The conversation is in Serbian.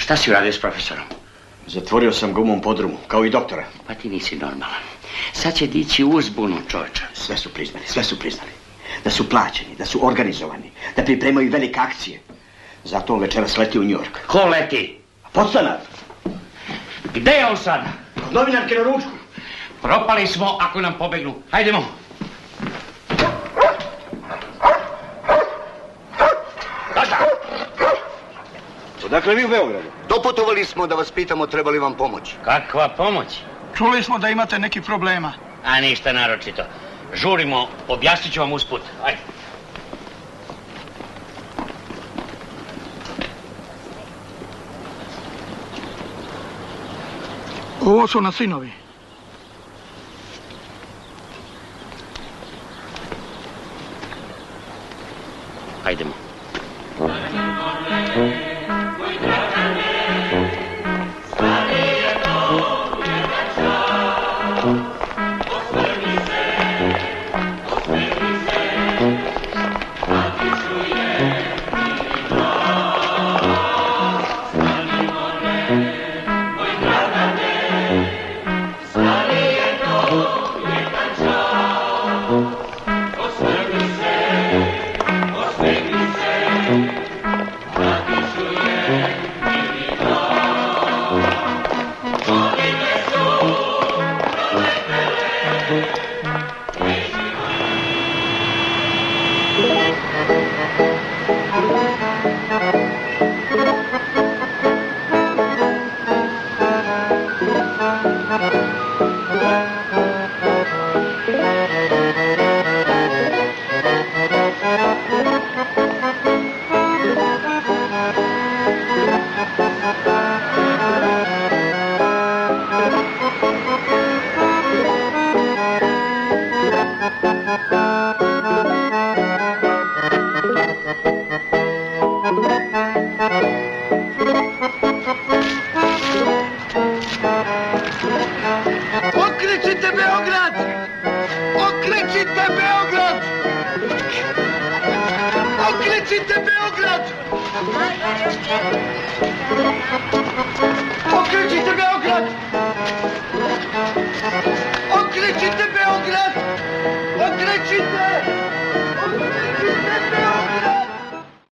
Šta si uradio s profesorom? Zatvorio sam ga u mom podrumu, kao i doktora. Pa ti nisi normalan. Sad će dići uzbunu, čovječa. Sve su priznali. Da su plaćeni, da su organizovani, da pripremaju velike akcije. Zato on večeras leti u New York. Ko leti? Podstanar. Gde je on sada? Kod novinarke na ručku. Propali smo ako nam pobegnu. Hajdemo. Odakle vi u Beogradu? Doputovali smo da vas pitamo treba li vam pomoć. Kakva pomoć? Čuli smo da imate neki problema. A ništa naročito. Žurimo, objasnit ću vam usput. Ajde. Ovo su na sinovi. Hajdemo. Okrećite Beograd! Okrećite Beograd! Okrećite Beograd!